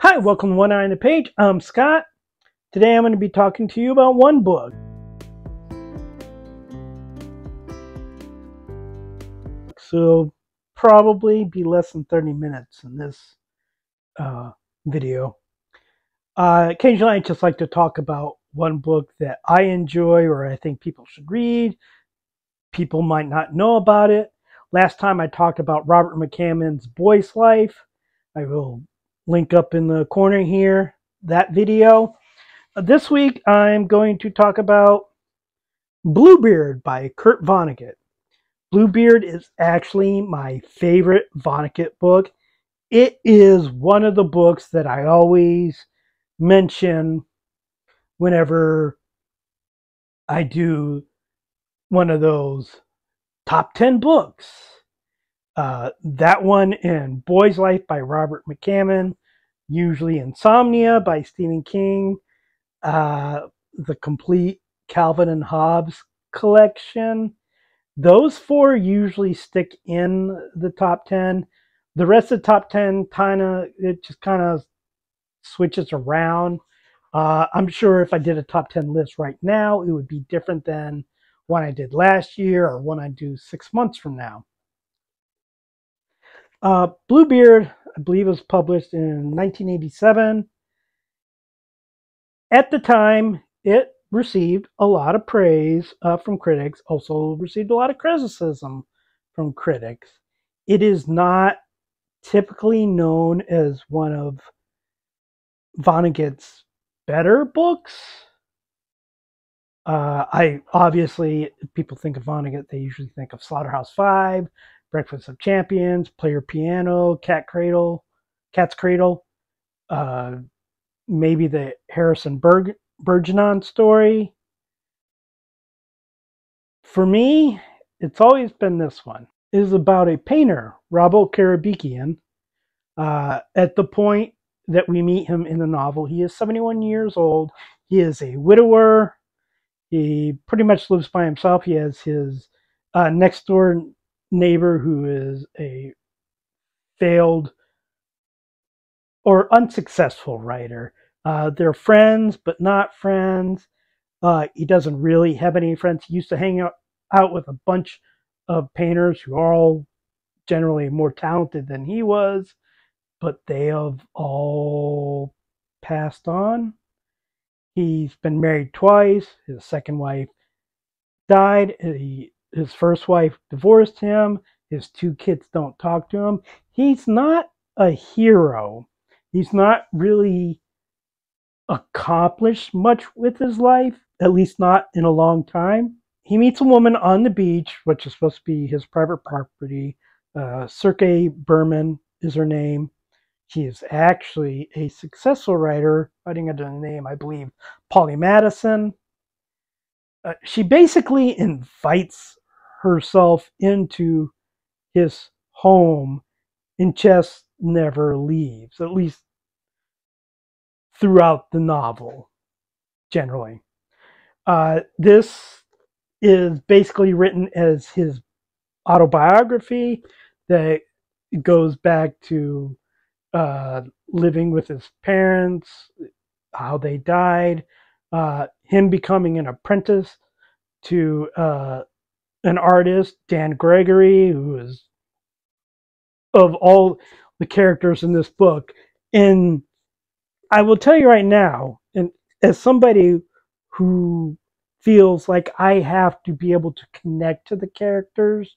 Hi, welcome to One Eye on the Page. I'm Scott. Today I'm going to be talking to you about one book. So probably be less than 30 minutes in this video. Occasionally I just like to talk about one book that I enjoy or I think people should read. People might not know about it. Last time I talked about Robert McCammon's Boy's Life. I will link up in the corner here that video. This week I'm going to talk about Bluebeard by Kurt Vonnegut. Bluebeard is actually my favorite Vonnegut book. It is one of the books that I always mention whenever I do one of those top 10 books. That one and Boy's Life by Robert McCammon, usually Insomnia by Stephen King, the complete Calvin and Hobbes collection. Those four usually stick in the top 10. The rest of the top 10 just kind of switches around. I'm sure if I did a top 10 list right now, it would be different than one I did last year or one I do 6 months from now. Bluebeard, I believe, was published in 1987. At the time, it received a lot of praise from critics, also received a lot of criticism from critics. It is not typically known as one of Vonnegut's better books. Obviously, if people think of Vonnegut, they usually think of Slaughterhouse-Five, Breakfast of Champions, Player Piano, Cat's Cradle, maybe the Harrison Bergeron story. For me, it's always been this one. It is about a painter, Rabo Karabekian. At the point that we meet him in the novel, he is 71 years old. He is a widower. He pretty much lives by himself. He has his next door neighbor who is a failed or unsuccessful writer. They're friends, but not friends. He doesn't really have any friends. He used to hang out with a bunch of painters who are all generally more talented than he was, but they have all passed on. He's been married twice. His second wife died. His first wife divorced him. His two kids don't talk to him. He's not a hero. He's not really accomplished much with his life, at least not in a long time. He meets a woman on the beach, which is supposed to be his private property. Sergei Berman is her name. She is actually a successful writer, writing under the name, I believe, Polly Madison. She basically invites herself into his home and just never leaves, at least throughout the novel, generally. This is basically written as his autobiography that goes back to living with his parents, how they died, him becoming an apprentice to an artist, Dan Gregory, who is, of all the characters in this book, and I will tell you right now, and as somebody who feels like I have to be able to connect to the characters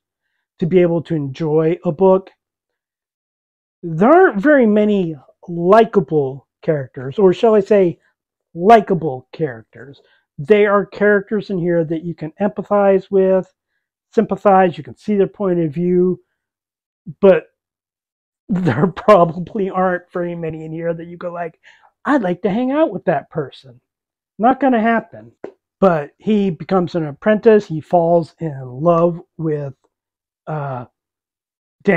to be able to enjoy a book, there aren't very many likable characters, or shall I say, likable characters. They are characters in here that you can empathize with, sympathize, you can see their point of view, but there probably aren't very many in here that you go like, I'd like to hang out with that person. Not going to happen. But he becomes an apprentice. He falls in love with Dan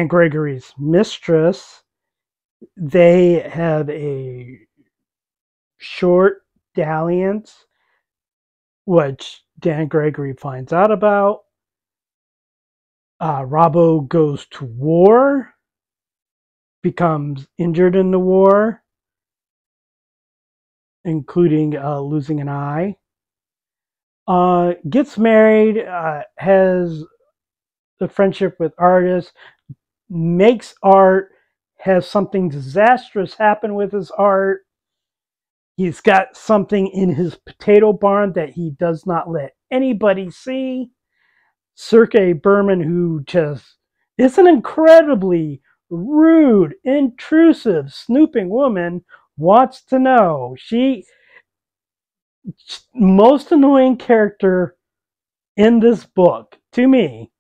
Gregory's mistress. They have a short dalliance, which Dan Gregory finds out about. Rabo goes to war, becomes injured in the war, including losing an eye. Gets married, has a friendship with artists, makes art, has something disastrous happen with his art. He's got something in his potato barn that he does not let anybody see. Sergey Berman, who just is an incredibly rude, intrusive, snooping woman, wants to know. Most annoying character in this book to me.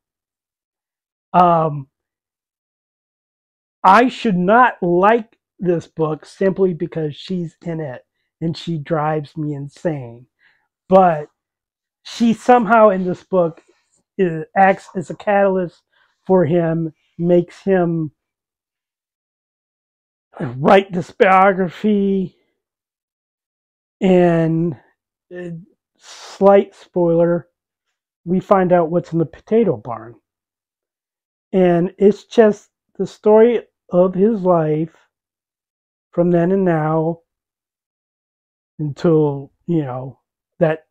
I should not like this book simply because she's in it and she drives me insane. But she somehow in this book acts as a catalyst for him, makes him write this biography, and slight spoiler, we find out what's in the potato barn. And it's just the story of his life from then and now until, that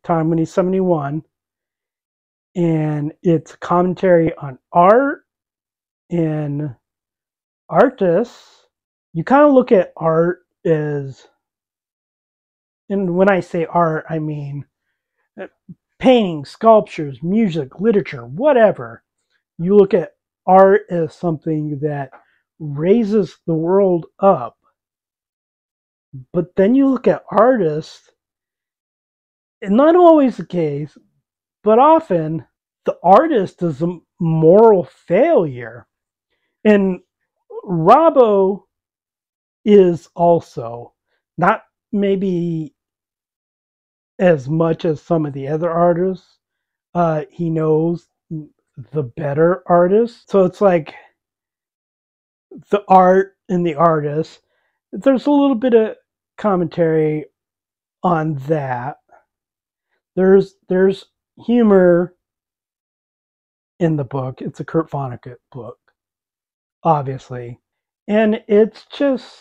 time when he's 71. And it's commentary on art and artists. You kind of look at art as, and when I say art, I mean painting, sculptures, music, literature, whatever. You look at art as something that raises the world up. But then you look at artists, and not always the case, but often the artist is a moral failure. And Robbo is also, not maybe as much as some of the other artists. He knows the better artists. So it's like the art and the artist. There's a little bit of commentary on that. There's humor in the book. It's a Kurt Vonnegut book, obviously. And it's just,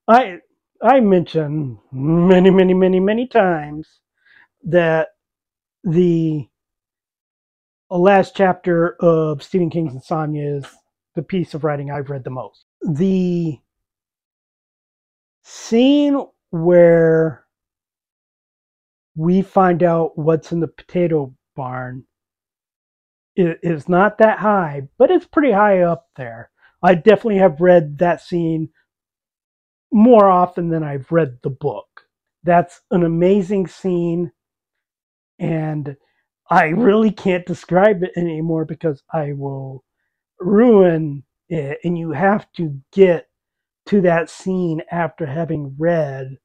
I mentioned many times that the last chapter of Stephen King's Insomnia is the piece of writing I've read the most. The scene where we find out what's in the potato barn is not that high, but it's pretty high up there. I definitely have read that scene more often than I've read the book. That's an amazing scene, and I really can't describe it anymore because I will ruin it, and you have to get to that scene after having read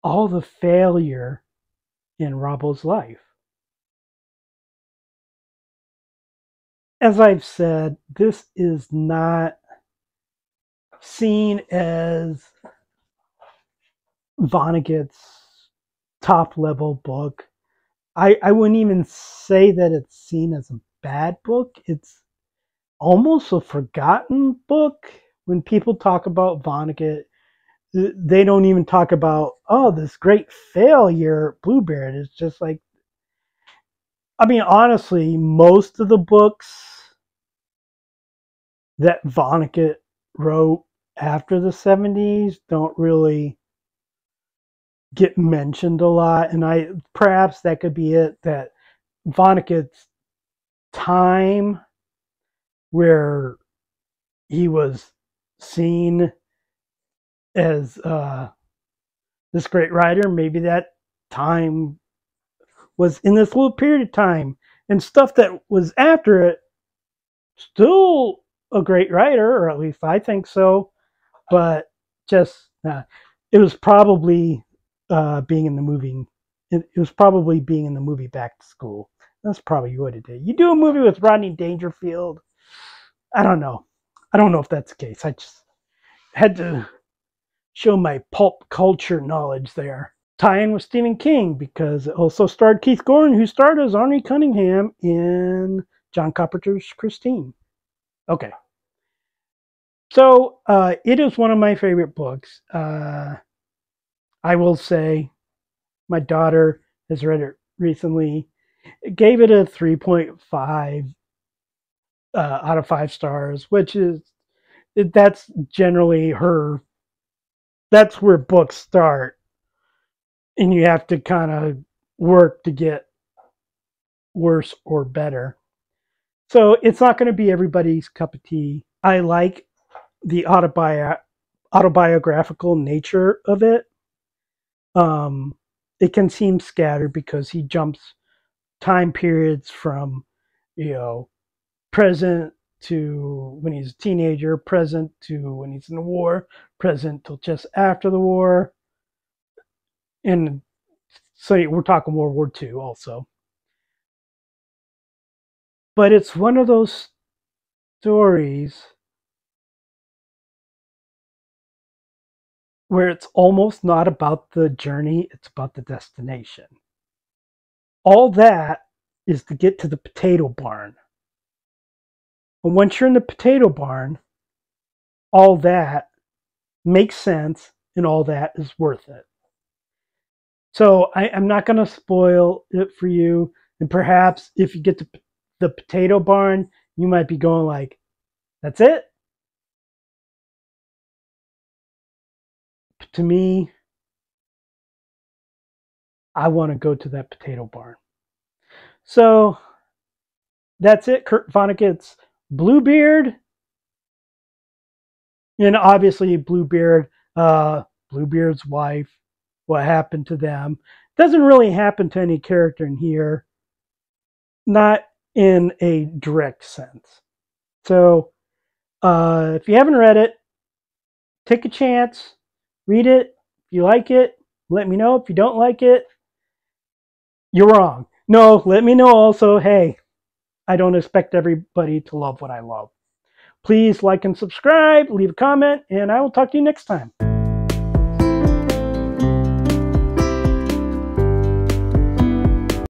all the failure in Robbo's life. As I've said, this is not seen as Vonnegut's top level book. I wouldn't even say that it's seen as a bad book. It's almost a forgotten book. When people talk about Vonnegut, they don't even talk about, oh, this great failure, Bluebeard. It's just like, I mean, honestly, most of the books that Vonnegut wrote after the 70s don't really get mentioned a lot. And perhaps that could be it, that Vonnegut's time where he was seen as this great writer, maybe that time was in this little period of time, and stuff that was after it, still a great writer, or at least I think so, but just it was probably being in the movie. It was probably being in the movie Back to School. That's probably what it did. You do a movie with Rodney Dangerfield. I don't know. I don't know if that's the case. I just had to show my pulp culture knowledge there. Tie-in with Stephen King because it also starred Keith Gordon, who starred as Arnie Cunningham in John Carpenter's Christine. Okay. So it is one of my favorite books. I will say my daughter has read it recently. It gave it a 3.5 out of 5 stars, which is that's generally her. That's where books start, and you have to kind of work to get worse or better. So it's not going to be everybody's cup of tea. I like the autobiographical nature of it. Um, it can seem scattered because he jumps time periods from, you know, present to when he's a teenager, present to when he's in the war, present till just after the war. And so we're talking World War II also. But it's one of those stories where it's almost not about the journey, it's about the destination. All that is to get to the potato barn. And once you're in the potato barn, all that makes sense and all that is worth it. So I'm not going to spoil it for you. And perhaps if you get to the potato barn, you might be going like, that's it? To me, I want to go to that potato barn. So that's it. Kurt Vonnegut's Bluebeard. And obviously Bluebeard, Bluebeard's wife, what happened to them. Doesn't really happen to any character in here. Not in a direct sense. So if you haven't read it, take a chance, read it. If you like it, let me know. If you don't like it, you're wrong. No, let me know also, hey, I don't expect everybody to love what I love. Please like and subscribe, leave a comment, and I will talk to you next time.